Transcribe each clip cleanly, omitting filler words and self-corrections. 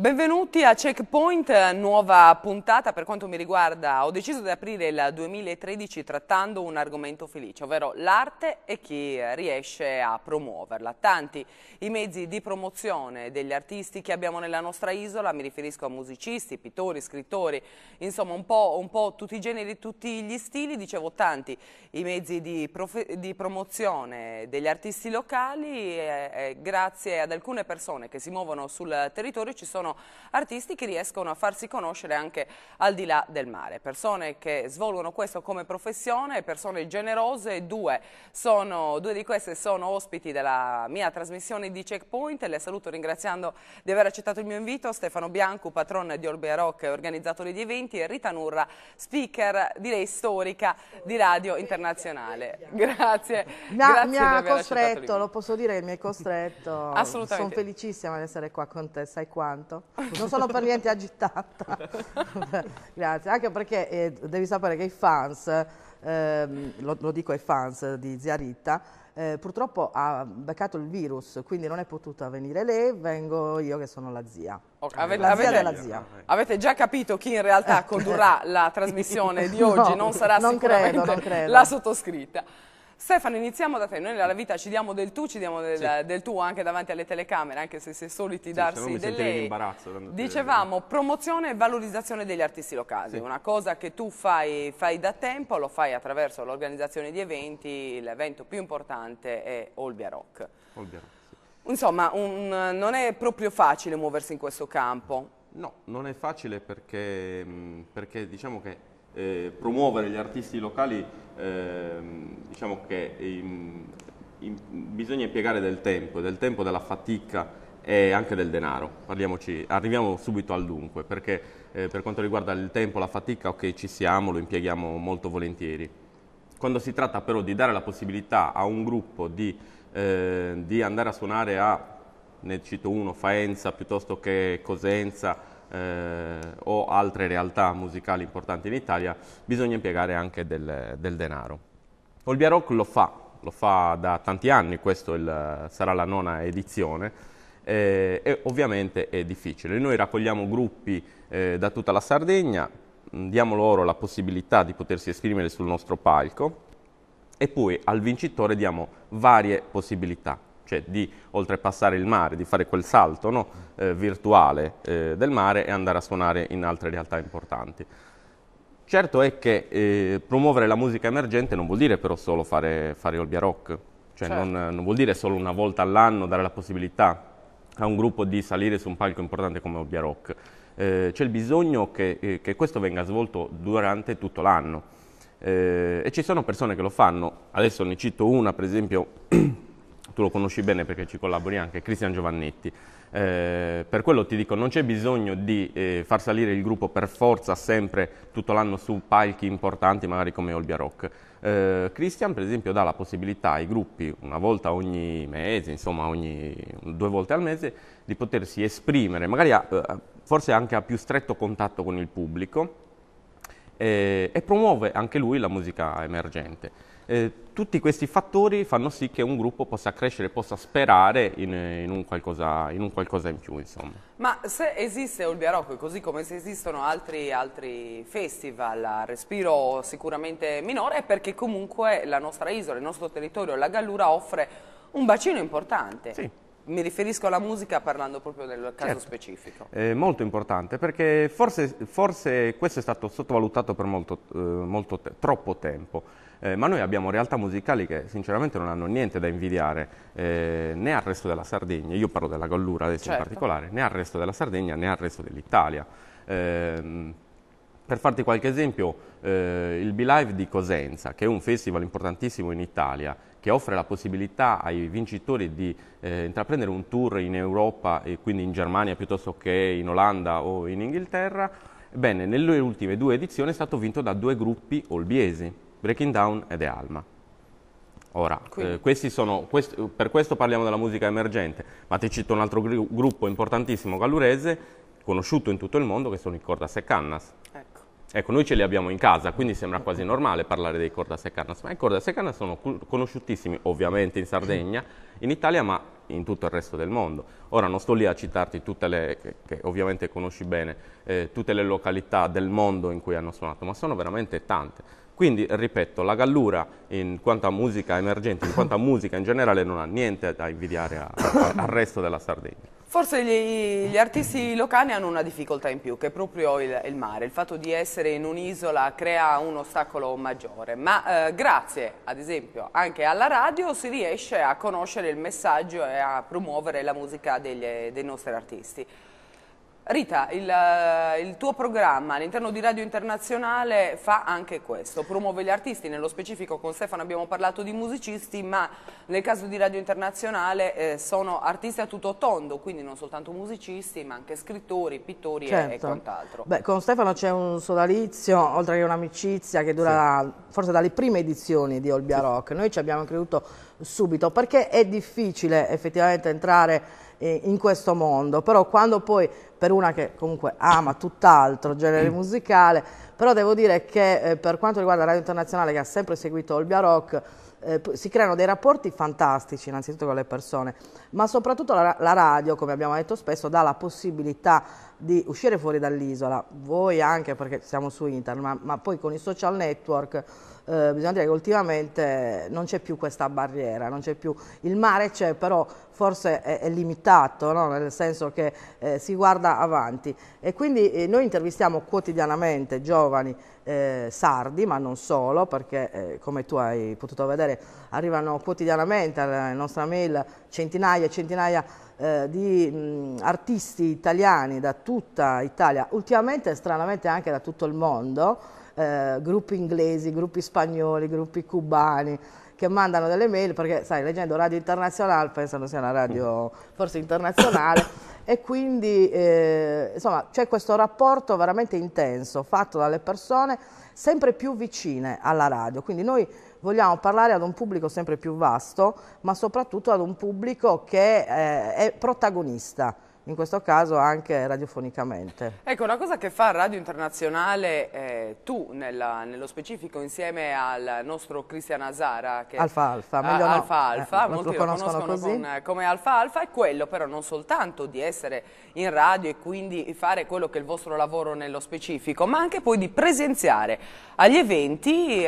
Benvenuti a Checkpoint, nuova puntata. Per quanto mi riguarda ho deciso di aprire il 2013 trattando un argomento felice, ovvero l'arte e chi riesce a promuoverla. Tanti i mezzi di promozione degli artisti che abbiamo nella nostra isola, mi riferisco a musicisti, pittori, scrittori, insomma un po' tutti i generi, tutti gli stili. Dicevo, tanti i mezzi di promozione degli artisti locali e grazie ad alcune persone che si muovono sul territorio ci sono artisti che riescono a farsi conoscere anche al di là del mare, persone che svolgono questo come professione, persone generose. Due di queste sono ospiti della mia trasmissione di Checkpoint e le saluto ringraziando di aver accettato il mio invito: Stefano Bianco, patron di Olbia Rock e organizzatore di eventi, e Rita Nurra, speaker, direi storica, di Radio Internazionale. Grazie. Mi ha costretto, lo posso dire che mi hai costretto. Assolutamente. Sono felicissima di essere qua con te, sai quanto? Non sono per niente agitata. Grazie, anche perché devi sapere che i fans, lo dico ai fans di zia Rita, purtroppo ha beccato il virus, quindi non è potuta venire lei, vengo io che sono la zia. Okay. La zia della zia. Avete già capito chi in realtà condurrà la trasmissione di oggi? No, non sarà non sicuramente credo. la sottoscritta. Stefano, iniziamo da te. Noi nella vita ci diamo del tu, ci diamo del tu anche davanti alle telecamere, anche se si è soliti darsi del lei. Dicevamo promozione e valorizzazione degli artisti locali, una cosa che tu fai da tempo, lo fai attraverso l'organizzazione di eventi. L'evento più importante è Olbia Rock. Insomma, non è proprio facile muoversi in questo campo. No, non è facile perché diciamo che promuovere gli artisti locali, diciamo che bisogna impiegare del tempo, della fatica e anche del denaro. Arriviamo subito al dunque, perché per quanto riguarda il tempo, la fatica, ok, ci siamo, lo impieghiamo molto volentieri. Quando si tratta però di dare la possibilità a un gruppo di andare a suonare ne cito uno, Faenza, piuttosto che Cosenza, o altre realtà musicali importanti in Italia, bisogna impiegare anche del denaro. Olbia Rock lo fa da tanti anni, sarà la 9ª edizione, e ovviamente è difficile. Noi raccogliamo gruppi da tutta la Sardegna, diamo loro la possibilità di potersi esprimere sul nostro palco e poi al vincitore diamo varie possibilità, cioè di oltrepassare il mare, di fare quel salto virtuale del mare e andare a suonare in altre realtà importanti. Certo è che promuovere la musica emergente non vuol dire però solo fare Olbia Rock, cioè certo. non vuol dire solo una volta all'anno dare la possibilità a un gruppo di salire su un palco importante come Olbia Rock. C'è il bisogno che questo venga svolto durante tutto l'anno e ci sono persone che lo fanno. Adesso ne cito una, per esempio. Tu lo conosci bene perché ci collabori anche, Cristian Giovannetti. Per quello ti dico, non c'è bisogno di far salire il gruppo per forza sempre tutto l'anno su palchi importanti, magari come Olbia Rock. Cristian, per esempio, dà la possibilità ai gruppi, una volta ogni mese, insomma 2 volte al mese, di potersi esprimere, magari forse anche a più stretto contatto con il pubblico, e promuove anche lui la musica emergente. Tutti questi fattori fanno sì che un gruppo possa crescere, possa sperare in un qualcosa in più, insomma. Ma se esiste Olbia Rock, così come se esistono altri festival a respiro sicuramente minore, è perché comunque la nostra isola, il nostro territorio, la Gallura, offre un bacino importante. Sì. Mi riferisco alla musica parlando proprio del caso specifico. È molto importante perché forse questo è stato sottovalutato per troppo tempo. Ma noi abbiamo realtà musicali che sinceramente non hanno niente da invidiare né al resto della Sardegna, io parlo della Gallura adesso in particolare, né al resto della Sardegna né al resto dell'Italia. Per farti qualche esempio, il B-Live di Cosenza, che è un festival importantissimo in Italia, che offre la possibilità ai vincitori di intraprendere un tour in Europa e quindi in Germania piuttosto che in Olanda o in Inghilterra. Ebbene, nelle ultime 2 edizioni è stato vinto da 2 gruppi olbiesi, Breaking Down ed Alma. Ora, per questo parliamo della musica emergente, ma ti cito un altro gruppo importantissimo gallurese, conosciuto in tutto il mondo, che sono i Cordas e Cannas. Ecco, noi ce li abbiamo in casa, quindi sembra quasi normale parlare dei Cordas e Cannas, ma i Cordas e Cannas sono conosciutissimi ovviamente in Sardegna, in Italia, ma in tutto il resto del mondo. Ora non sto lì a citarti tutte le, che ovviamente conosci bene, tutte le località del mondo in cui hanno suonato, ma sono veramente tante. Quindi, ripeto, la Gallura in quanto a musica emergente, in quanto a musica in generale, non ha niente da invidiare al resto della Sardegna. Forse gli artisti locali hanno una difficoltà in più, che è proprio il mare. Il fatto di essere in un'isola crea un ostacolo maggiore, ma grazie, ad esempio, anche alla radio si riesce a conoscere il messaggio e a promuovere la musica dei nostri artisti. Rita, il tuo programma all'interno di Radio Internazionale fa anche questo, promuove gli artisti, nello specifico con Stefano abbiamo parlato di musicisti, ma nel caso di Radio Internazionale sono artisti a tutto tondo, quindi non soltanto musicisti, ma anche scrittori, pittori e quant'altro. Beh, con Stefano c'è un sodalizio, oltre che un'amicizia che dura forse dalle prime edizioni di Olbia Rock. Noi ci abbiamo creduto subito, perché è difficile effettivamente entrare in questo mondo, però quando poi, per una che comunque ama tutt'altro genere musicale, però devo dire che per quanto riguarda Radio Internazionale, che ha sempre seguito Olbia Rock, si creano dei rapporti fantastici innanzitutto con le persone, ma soprattutto la radio, come abbiamo detto spesso, dà la possibilità di uscire fuori dall'isola, voi anche perché siamo su internet, ma poi con i social network bisogna dire che ultimamente non c'è più questa barriera, non c'è più, il mare c'è, però forse è limitato, no? Nel senso che si guarda avanti, e quindi noi intervistiamo quotidianamente giovani sardi, ma non solo, perché come tu hai potuto vedere arrivano quotidianamente alla nostra mail centinaia e centinaia di artisti italiani da tutta Italia, ultimamente stranamente anche da tutto il mondo, gruppi inglesi, gruppi spagnoli, gruppi cubani, che mandano delle mail perché, sai, leggendo Radio Internazionale pensano sia una radio forse internazionale e quindi insomma c'è questo rapporto veramente intenso fatto dalle persone sempre più vicine alla radio, quindi noi vogliamo parlare ad un pubblico sempre più vasto, ma soprattutto ad un pubblico che è protagonista, in questo caso anche radiofonicamente. Ecco, una cosa che fa Radio Internazionale, tu nello specifico insieme al nostro Cristian Azara, che Alfa, meglio no. Alfa, molti lo conoscono come Alfa, è quello però non soltanto di essere in radio e quindi fare quello che è il vostro lavoro nello specifico, ma anche poi di presenziare agli eventi,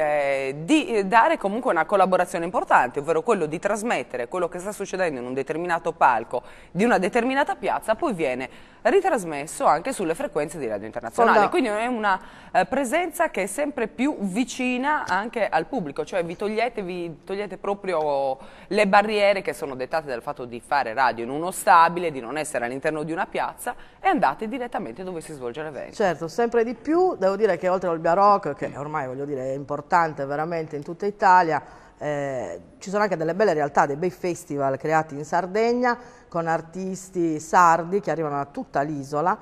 di dare comunque una collaborazione importante, ovvero quello di trasmettere quello che sta succedendo in un determinato palco di una determinata piazza, poi viene ritrasmesso anche sulle frequenze di Radio Internazionale, quindi è una presenza che è sempre più vicina anche al pubblico, cioè vi togliete proprio le barriere che sono dettate dal fatto di fare radio in uno stabile, di non essere all'interno di una piazza, e andate direttamente dove si svolge l'evento. Certo, sempre di più, devo dire che oltre all'Olbia Rock, che ormai voglio dire è importante veramente in tutta Italia, ci sono anche delle belle realtà, dei bei festival creati in Sardegna con artisti sardi che arrivano da tutta l'isola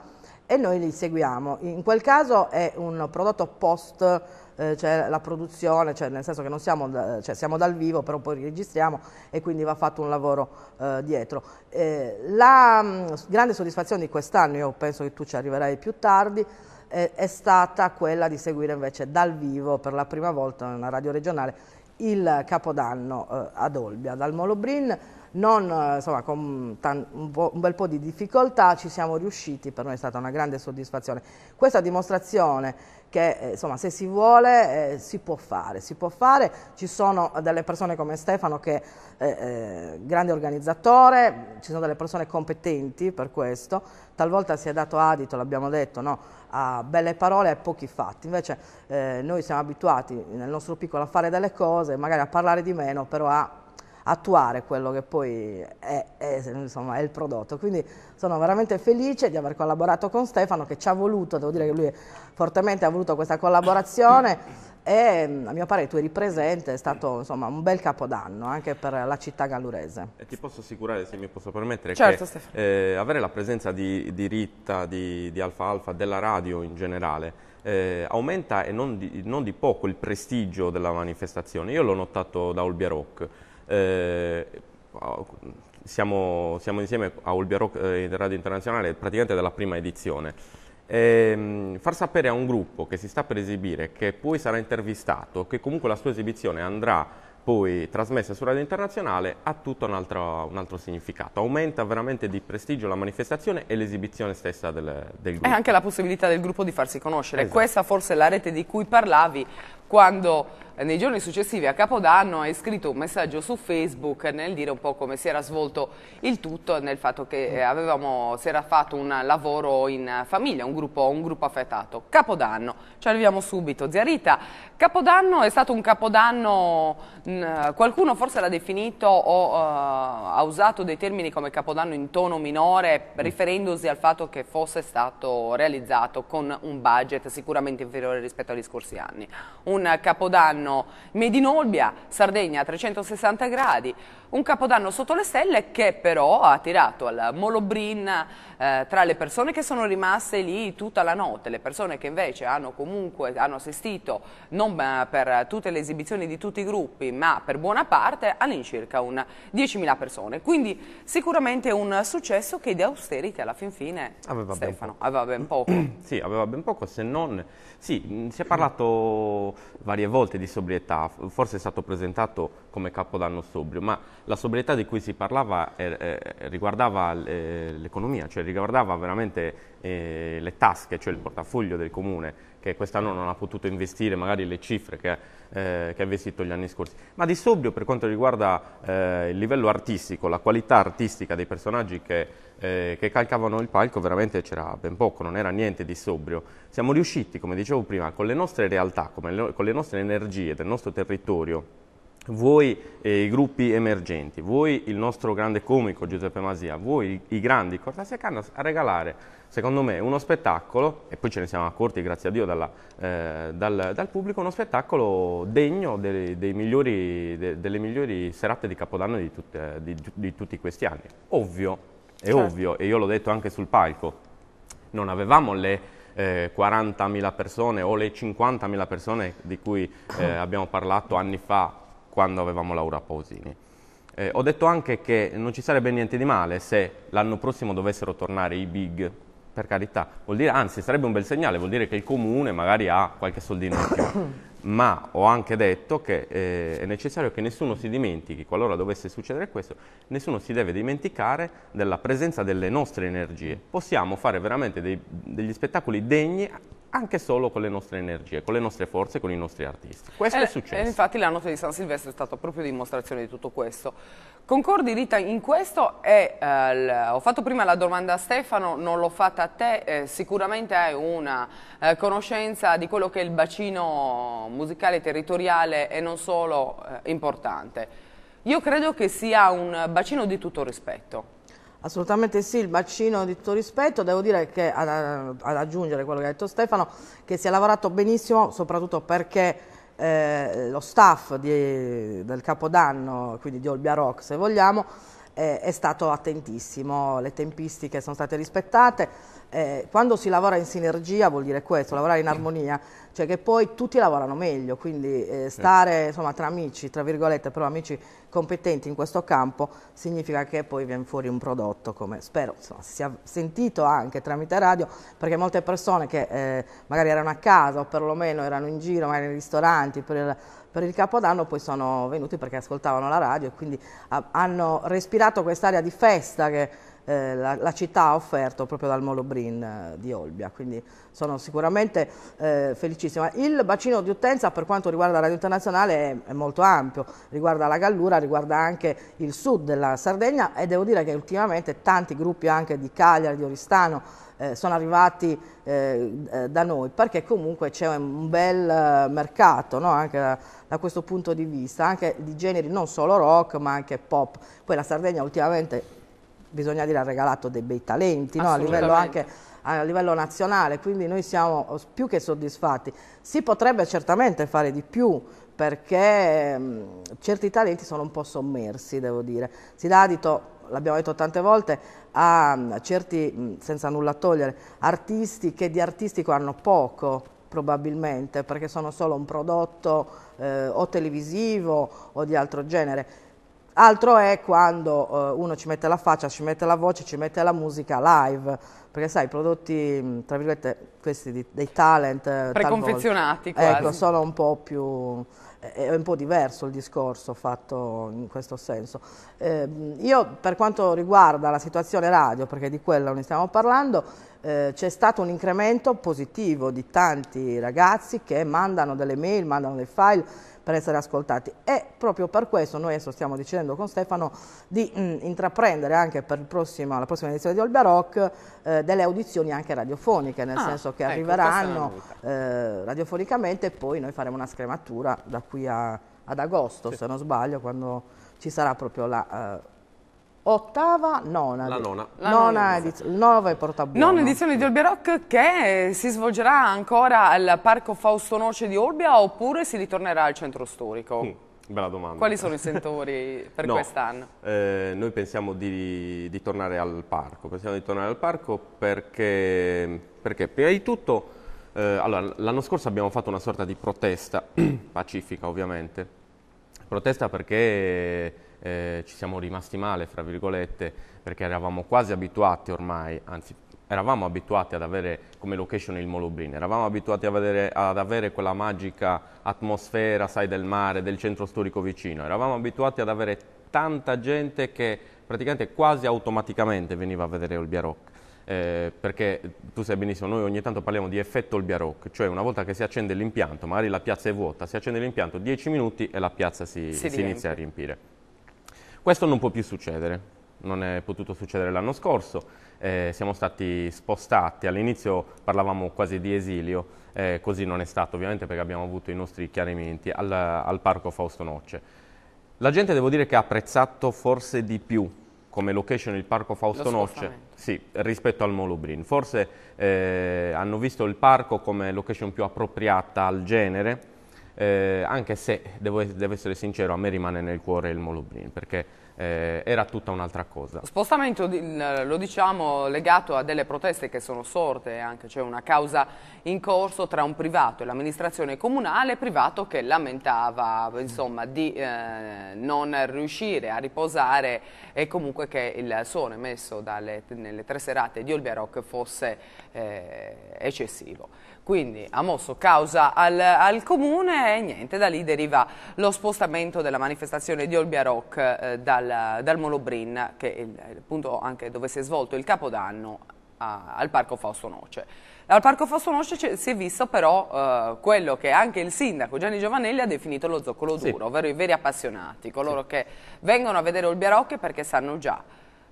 e noi li seguiamo. In quel caso è un prodotto post, cioè la produzione, cioè nel senso che non siamo, siamo dal vivo, però poi registriamo e quindi va fatto un lavoro dietro. La grande soddisfazione di quest'anno, io penso che tu ci arriverai più tardi, è stata quella di seguire invece dal vivo per la prima volta in una radio regionale il Capodanno ad Olbia, dal Molobrin, insomma, con un bel po' di difficoltà ci siamo riusciti, per noi è stata una grande soddisfazione. Questa dimostrazione che insomma, se si vuole si può fare, ci sono delle persone come Stefano che è grande organizzatore, ci sono delle persone competenti per questo, talvolta si è dato adito, l'abbiamo detto, no, a belle parole e a pochi fatti, invece noi siamo abituati nel nostro piccolo a fare delle cose, magari a parlare di meno, però a attuare quello che poi insomma, è il prodotto. Quindi sono veramente felice di aver collaborato con Stefano, che ci ha voluto, devo dire che lui fortemente ha voluto questa collaborazione e a mio parere tu eri presente, è stato insomma, un bel capodanno anche per la città gallurese. E ti posso assicurare, se mi posso permettere, certo, che avere la presenza di Rita, di Alfa, della radio in generale, aumenta e non di poco il prestigio della manifestazione. Io l'ho notato da Olbia Rock. Siamo insieme a Olbia Rock in Radio Internazionale praticamente dalla prima edizione. Far sapere a un gruppo che si sta per esibire, che poi sarà intervistato, che comunque la sua esibizione andrà poi trasmessa su Radio Internazionale ha tutto un altro significato. Aumenta veramente di prestigio la manifestazione e l'esibizione stessa del gruppo. E anche la possibilità del gruppo di farsi conoscere. Esatto. Questa forse è la rete di cui parlavi quando nei giorni successivi a Capodanno hai scritto un messaggio su Facebook nel dire un po' come si era svolto il tutto, nel fatto che si era fatto un lavoro in famiglia, un gruppo affettato. Capodanno, ci arriviamo subito. Zia Rita, Capodanno è stato un Capodanno, qualcuno forse l'ha definito o ha usato dei termini come Capodanno in tono minore, riferendosi al fatto che fosse stato realizzato con un budget sicuramente inferiore rispetto agli scorsi anni. Un Capodanno made in Olbia, Sardegna a 360 gradi, un Capodanno sotto le stelle che però ha tirato al Molobrin tra le persone che sono rimaste lì tutta la notte, le persone che invece hanno assistito non per tutte le esibizioni di tutti i gruppi ma per buona parte all'incirca un 10.000 persone, quindi sicuramente un successo che di austerity alla fin fine aveva ben poco. Sì, aveva ben poco, se non... Sì, si è parlato varie volte di sobrietà, forse è stato presentato come Capodanno sobrio, ma la sobrietà di cui si parlava riguardava l'economia, cioè riguardava veramente le tasche, cioè il portafoglio del comune, che quest'anno non ha potuto investire magari le cifre che ha investito gli anni scorsi. Ma di sobrio per quanto riguarda il livello artistico, la qualità artistica dei personaggi che calcavano il palco, veramente c'era ben poco, non era niente di sobrio. Siamo riusciti, come dicevo prima, con le nostre realtà, con le nostre energie del nostro territorio, voi i gruppi emergenti, voi il nostro grande comico Giuseppe Masia, voi i grandi Cortasia Canna, a regalare, secondo me, uno spettacolo, e poi ce ne siamo accorti, grazie a Dio, dal pubblico, uno spettacolo degno delle migliori serate di Capodanno di tutti questi anni. Ovvio, e io l'ho detto anche sul palco, non avevamo le 40.000 persone o le 50.000 persone di cui abbiamo parlato anni fa quando avevamo Laura Pausini. Ho detto anche che non ci sarebbe niente di male se l'anno prossimo dovessero tornare i big, per carità, vuol dire, anzi sarebbe un bel segnale, vuol dire che il comune magari ha qualche soldino in più. Ma ho anche detto che è necessario che nessuno si dimentichi, qualora dovesse succedere questo, nessuno si deve dimenticare della presenza delle nostre energie. Possiamo fare veramente degli spettacoli degni anche solo con le nostre energie, con le nostre forze, con i nostri artisti. Questo è successo. E infatti la notte di San Silvestro è stata proprio dimostrazione di tutto questo. Concordi Rita in questo? Ho fatto prima la domanda a Stefano, non l'ho fatta a te, sicuramente hai una conoscenza di quello che è il bacino musicale territoriale e non solo importante. Io credo che sia un bacino di tutto rispetto. Assolutamente sì, il bacino di tutto rispetto, devo dire che ad aggiungere quello che ha detto Stefano, che si è lavorato benissimo soprattutto perché lo staff del Capodanno, quindi di Olbia Rock se vogliamo, è stato attentissimo, le tempistiche sono state rispettate. Quando si lavora in sinergia vuol dire questo, lavorare in armonia, cioè che poi tutti lavorano meglio, quindi stare insomma tra amici, tra virgolette, però amici competenti in questo campo significa che poi viene fuori un prodotto, come spero insomma, si sia sentito anche tramite radio, perché molte persone che magari erano a casa o perlomeno erano in giro, magari nei ristoranti per il Capodanno, poi sono venuti perché ascoltavano la radio e quindi hanno respirato quest'aria di festa che la città ha offerto proprio dal Molobrin di Olbia, quindi sono sicuramente felicissima. Il bacino di utenza per quanto riguarda la Radio Internazionale è molto ampio, riguarda la Gallura, riguarda anche il sud della Sardegna e devo dire che ultimamente tanti gruppi anche di Cagliari, di Oristano sono arrivati da noi, perché comunque c'è un bel mercato, no? Anche da questo punto di vista, anche di generi non solo rock ma anche pop. Poi la Sardegna ultimamente, bisogna dire, ha regalato dei bei talenti, no? Anche a livello nazionale, quindi noi siamo più che soddisfatti. Si potrebbe certamente fare di più perché certi talenti sono un po' sommersi, devo dire. Si dà adito, l'abbiamo detto tante volte, a certi, senza nulla togliere, artisti che di artistico hanno poco, probabilmente, perché sono solo un prodotto o televisivo o di altro genere. Altro è quando uno ci mette la faccia, ci mette la voce, ci mette la musica live, perché sai, i prodotti, tra virgolette, questi dei talent preconfezionati talvolta, quasi. ecco, sono un po' più, è un po' diverso il discorso fatto in questo senso. Io per quanto riguarda la situazione radio, perché di quella ne stiamo parlando, c'è stato un incremento positivo di tanti ragazzi che mandano delle mail, mandano dei file per essere ascoltati, e proprio per questo noi adesso stiamo decidendo con Stefano di intraprendere anche per la prossima edizione di Olbia Rock delle audizioni anche radiofoniche, nel senso che arriveranno radiofonicamente, e poi noi faremo una scrematura da qui ad agosto, se non sbaglio, quando ci sarà proprio la nona edizione, il 9 portabuono. Nona edizione di Olbia Rock, che si svolgerà ancora al Parco Fausto Noce di Olbia, oppure si ritornerà al centro storico? Bella domanda. Quali sono i sentori per quest'anno? Noi pensiamo di tornare al parco. Pensiamo di tornare al parco perché prima di tutto, allora, l'anno scorso abbiamo fatto una sorta di protesta, pacifica ovviamente, protesta perché ci siamo rimasti male, fra virgolette, perché eravamo quasi abituati ormai, anzi eravamo abituati ad avere come location il Molobrin, eravamo abituati ad avere quella magica atmosfera, sai, del mare, del centro storico vicino, eravamo abituati ad avere tanta gente che praticamente quasi automaticamente veniva a vedere Olbia Rock. Perché tu sai benissimo, noi ogni tanto parliamo di effetto Olbia Rock, cioè una volta che si accende l'impianto, magari la piazza è vuota, si accende l'impianto 10 minuti e la piazza si inizia a riempire. Questo non può più succedere, non è potuto succedere l'anno scorso, siamo stati spostati, all'inizio parlavamo quasi di esilio, così non è stato ovviamente perché abbiamo avuto i nostri chiarimenti al Parco Fausto Noce. La gente, devo dire, che ha apprezzato forse di più come location il Parco Fausto Noce, sì, rispetto al Molobrin. Forse hanno visto il parco come location più appropriata al genere, anche se, devo essere sincero, a me rimane nel cuore il Molobrin, perché era tutta un'altra cosa. Spostamento, lo diciamo, legato a delle proteste che sono sorte, anche c'è una causa in corso tra un privato e l'amministrazione comunale, privato che lamentava, insomma, di non riuscire a riposare, e comunque che il suono emesso nelle 3 serate di Olbia Rock fosse eccessivo. Quindi ha mosso causa al comune, e niente, da lì deriva lo spostamento della manifestazione di Olbia Rock dal Molobrin, che è il punto anche dove si è svolto il Capodanno, al Parco Fausto Noce. Al Parco Fausto Noce si è visto però quello che anche il sindaco Gianni Giovanelli ha definito lo zoccolo duro, ovvero i veri appassionati, coloro che vengono a vedere Olbia Rock perché sanno già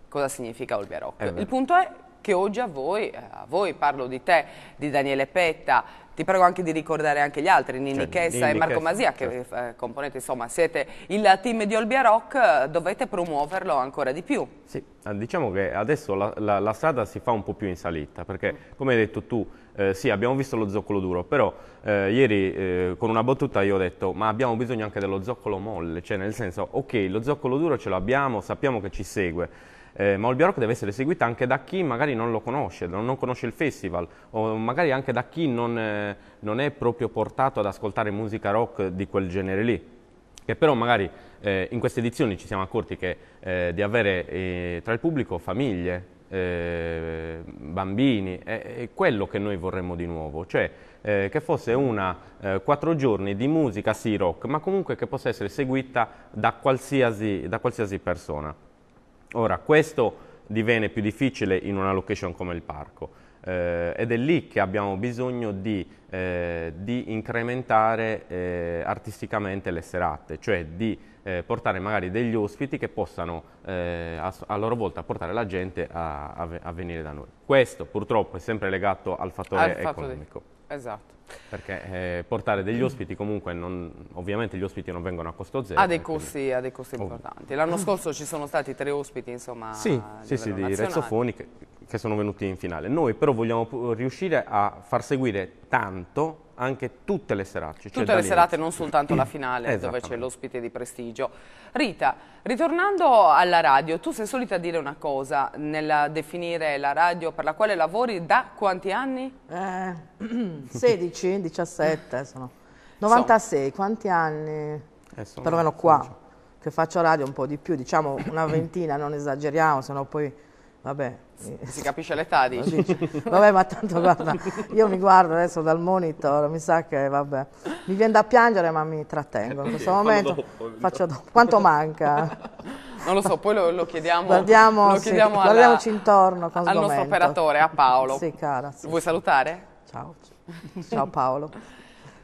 cosa significa Olbia Rock. Il punto è che oggi a voi, parlo di te, di Daniele Petta, ti prego anche di ricordare anche gli altri, Ninni Chessa e Marco Masia, che componete, insomma, siete il team di Olbia Rock, dovete promuoverlo ancora di più. Sì, diciamo che adesso la strada si fa un po' più in salita, perché come hai detto tu, sì, abbiamo visto lo zoccolo duro, però ieri con una battuta io ho detto ma abbiamo bisogno anche dello zoccolo molle, cioè nel senso, ok, lo zoccolo duro ce l'abbiamo, sappiamo che ci segue, ma Olbia Rock deve essere seguita anche da chi magari non lo conosce, non conosce il festival, o magari anche da chi non è proprio portato ad ascoltare musica rock di quel genere lì. Che però magari in queste edizioni ci siamo accorti che di avere tra il pubblico famiglie, bambini, è quello che noi vorremmo di nuovo, cioè che fosse 4 giorni di musica sì rock, ma comunque che possa essere seguita da qualsiasi persona. Ora, questo diviene più difficile in una location come il parco, ed è lì che abbiamo bisogno di incrementare artisticamente le serate, cioè di portare magari degli ospiti che possano a loro volta portare la gente a venire da noi. Questo purtroppo è sempre legato al fattore economico. Esatto. Perché portare degli ospiti comunque, ovviamente gli ospiti non vengono a costo zero. Ha dei costi importanti. L'anno scorso ci sono stati 3 ospiti, insomma, sì, di Rezzofoni che sono venuti in finale. Noi però vogliamo riuscire a far seguire tanto anche tutte le serate. Tutte le serate, non soltanto la finale, dove c'è l'ospite di prestigio. Rita, ritornando alla radio, tu sei solita dire una cosa nel definire la radio per la quale lavori da quanti anni? 16, 17, sono 96, quanti anni? Perlomeno qua. che faccio radio un po' di più, diciamo una ventina, non esageriamo, sennò poi, vabbè. Si capisce l'età, dici? Vabbè, ma tanto guarda, io mi guardo adesso dal monitor, mi sa che, vabbè, mi viene da piangere ma mi trattengo. In questo momento faccio dopo. Quanto manca? Non lo so, poi lo chiediamo, guardiamoci intorno con al nostro operatore, a Paolo. Sì, cara. Sì, Vuoi salutare? Ciao. Ciao Paolo.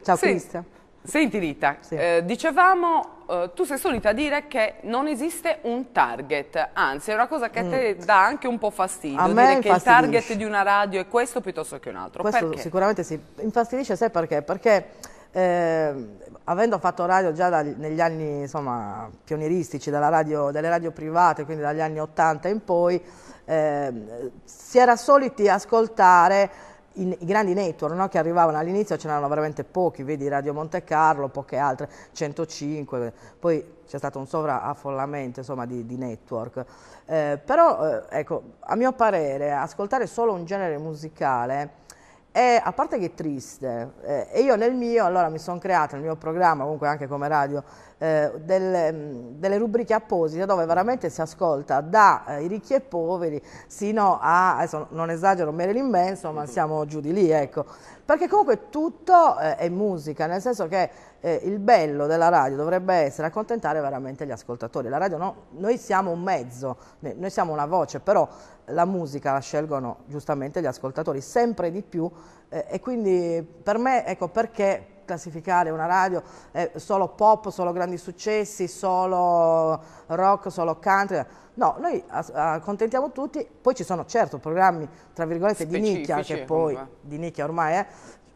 Ciao Cristian. Senti Rita, Sì. dicevamo, tu sei solita dire che non esiste un target, anzi è una cosa che a te dà anche un po' fastidio, A me dire che il target infastidisce. di una radio è questo piuttosto che un altro. Questo Perché? sicuramente si infastidisce, sai perché? Perché avendo fatto radio già negli anni insomma, pionieristici delle radio private, quindi dagli anni 80 in poi, si era soliti ascoltare i grandi network, no? Che arrivavano all'inizio, ce n'erano veramente pochi, vedi Radio Monte Carlo, poche altre, 105, poi c'è stato un sovraffollamento insomma, di network. Però ecco, a mio parere ascoltare solo un genere musicale è, a parte che è triste, e io nel mio, allora mi sono creata nel mio programma, comunque anche come radio, delle rubriche apposite dove veramente si ascolta dai ricchi e poveri sino a, adesso non esagero, Marilyn Manson, ma siamo giù di lì, ecco. Perché comunque tutto è musica, nel senso che il bello della radio dovrebbe essere accontentare veramente gli ascoltatori. La radio no, noi siamo un mezzo, noi siamo una voce, però la musica la scelgono giustamente gli ascoltatori sempre di più e quindi per me, ecco perché classificare una radio solo pop, solo grandi successi, solo rock, solo country. No, noi accontentiamo tutti, poi ci sono certo programmi tra virgolette di nicchia, che poi comunque. di nicchia ormai è,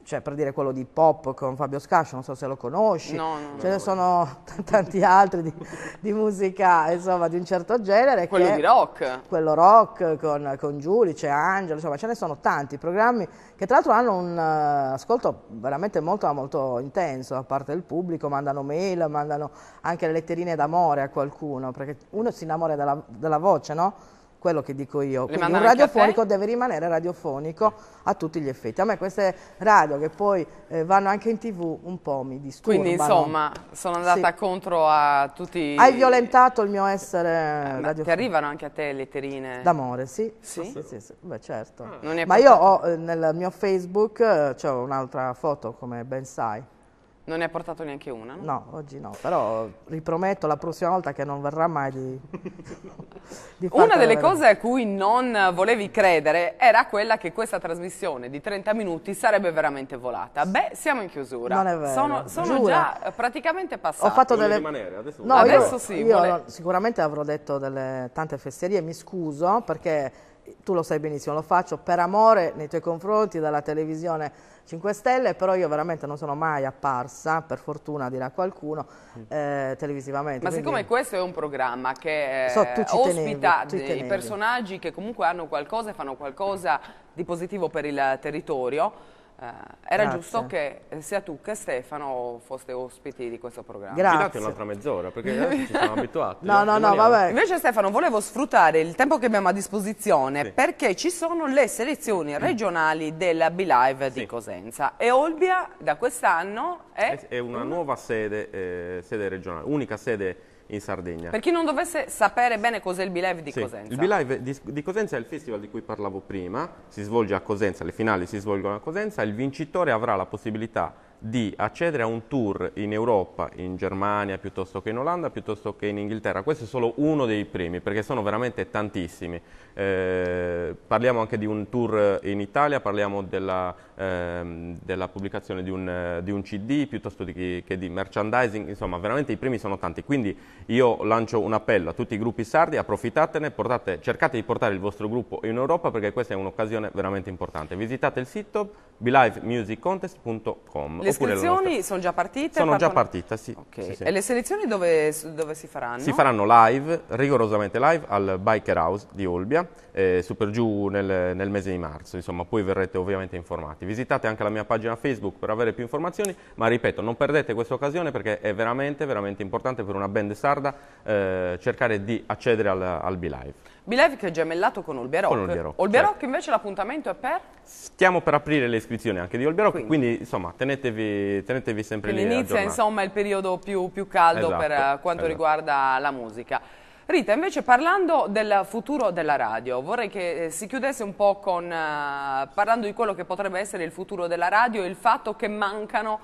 cioè per dire quello di pop con Fabio Scascio, non so se lo conosci, No, ce ne sono tanti altri di musica insomma di un certo genere. Quello che di rock. Quello rock con Giulice, Angelo, insomma ce ne sono tanti programmi che tra l'altro hanno un ascolto veramente molto, molto intenso da parte del pubblico, mandano mail, mandano anche le letterine d'amore a qualcuno, perché uno si innamora della voce, no? Quello che dico io, quindi un mandano anche a te? radiofonico deve rimanere radiofonico a tutti gli effetti. A me queste radio che poi vanno anche in TV un po' mi disturbano. Quindi insomma sono andata contro a tutti. Hai violentato il mio essere Ma ti radiofonico. arrivano anche a te letterine? D'amore, sì. Sì? Sì. Beh, certo. Non ne hai Ma io portato- ho nel mio Facebook c'ho un'altra foto, come ben sai. Non ne hai portato neanche una, no? No, oggi no, però riprometto la prossima volta che non verrà mai di Una fartela delle vedere. cose a cui non volevi credere era quella che questa trasmissione di 30 minuti sarebbe veramente volata. Beh, siamo in chiusura. Non è vero. Sono Giura. già praticamente passati. Ho fatto Vuole delle... rimanere, adesso No, vuole Adesso io, sì, io vuole- sicuramente avrò detto delle tante fesserie, mi scuso perché tu lo sai benissimo, lo faccio per amore nei tuoi confronti della televisione 5 Stelle, però io veramente non sono mai apparsa, per fortuna dirà qualcuno, televisivamente. Ma quindi- siccome questo è un programma che So, tu ci ospita tenevi, ci dei tenevi. personaggi che comunque hanno qualcosa e fanno qualcosa di positivo per il territorio, era Grazie. giusto che sia tu che Stefano foste ospiti di questo programma. Grazie. Ci date un'altra mezz'ora, perché adesso ci siamo abituati. No, Rimaniamo. vabbè. Invece Stefano, volevo sfruttare il tempo che abbiamo a disposizione perché ci sono le selezioni regionali della B-Live di Cosenza e Olbia da quest'anno È una nuova sede regionale, unica sede in Sardegna. per chi non dovesse sapere bene cos'è il B-Live di Sì, Cosenza. il B-Live di Cosenza è il festival di cui parlavo prima, si svolge a Cosenza, le finali si svolgono a Cosenza, il vincitore avrà la possibilità di accedere a un tour in Europa, in Germania, piuttosto che in Olanda, piuttosto che in Inghilterra. Questo è solo uno dei primi, perché sono veramente tantissimi. Parliamo anche di un tour in Italia, parliamo della pubblicazione di un CD, piuttosto che di merchandising, insomma veramente i primi sono tanti. Quindi io lancio un appello a tutti i gruppi sardi, approfittatene, cercate di portare il vostro gruppo in Europa, perché questa è un'occasione veramente importante. Visitate il sito bilivemusiccontest.com. Le iscrizioni sono già partite? Sono già Partono- partite, sì. Ok. Sì, sì. E le selezioni dove si faranno? Si faranno live, rigorosamente live, al Biker House di Olbia, su per giù nel mese di marzo. Insomma, poi verrete ovviamente informati. Visitate anche la mia pagina Facebook per avere più informazioni, ma ripeto, non perdete questa occasione perché è veramente, veramente importante per una band sarda cercare di accedere al B-Live. Believe che è gemellato con Olbia Rock. Olbia Rock invece l'appuntamento è per? Stiamo per aprire le iscrizioni anche di Olbia Rock, quindi insomma tenetevi sempre lì aggiornati. Inizia insomma il periodo più caldo per quanto riguarda la musica. Rita, invece parlando del futuro della radio, vorrei che si chiudesse un po' parlando di quello che potrebbe essere il futuro della radio e il fatto che mancano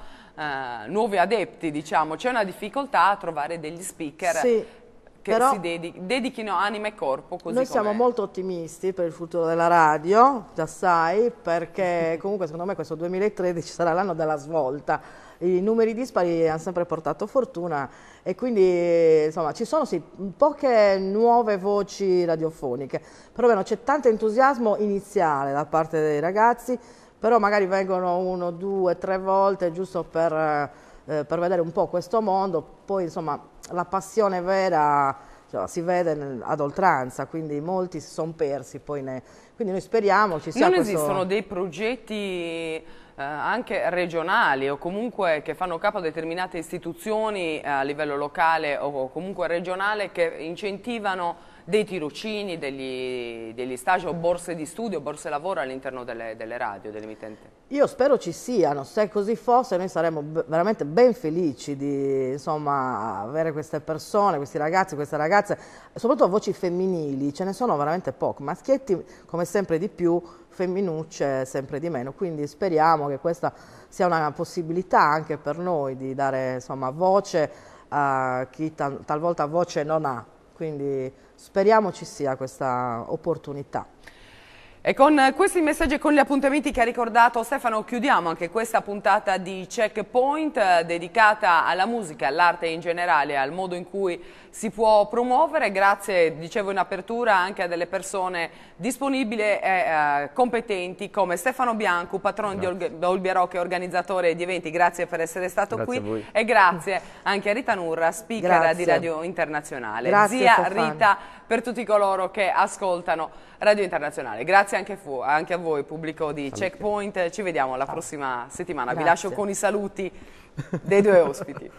nuovi adepti, diciamo. C'è una difficoltà a trovare degli speaker che si dedichino anima e corpo. Così noi siamo molto ottimisti per il futuro della radio, già sai, perché comunque secondo me questo 2013 sarà l'anno della svolta. I numeri dispari hanno sempre portato fortuna e quindi insomma ci sono poche nuove voci radiofoniche, però c'è tanto entusiasmo iniziale da parte dei ragazzi, però magari vengono 1, 2, 3 volte giusto per vedere un po' questo mondo, poi insomma la passione vera si vede ad oltranza, quindi molti si sono persi, quindi noi speriamo ci sia Non esistono dei progetti anche regionali o comunque che fanno capo a determinate istituzioni a livello locale o comunque regionale che incentivano dei tirocini, degli stage o borse di studio, borse lavoro all'interno delle radio, dell'emittente? Io spero ci siano, se così fosse noi saremmo veramente ben felici di avere queste persone, questi ragazzi, queste ragazze, soprattutto voci femminili, ce ne sono veramente poche, maschietti come sempre di più, femminucce sempre di meno, quindi speriamo che questa sia una possibilità anche per noi di dare voce a chi talvolta voce non ha, quindi speriamo ci sia questa opportunità. E con questi messaggi e con gli appuntamenti che ha ricordato Stefano chiudiamo anche questa puntata di Checkpoint dedicata alla musica, all'arte in generale, al modo in cui si può promuovere, grazie, dicevo in apertura, anche a delle persone disponibili e competenti come Stefano Bianco, patrono di Olbia Rock e organizzatore di eventi. Grazie per essere stato qui e grazie anche a Rita Nurra, speaker di Radio Internazionale. Grazie, Zia Rita per tutti coloro che ascoltano Radio Internazionale. Grazie anche a voi, pubblico di Checkpoint. Ci vediamo la prossima settimana. Vi lascio con i saluti dei due ospiti.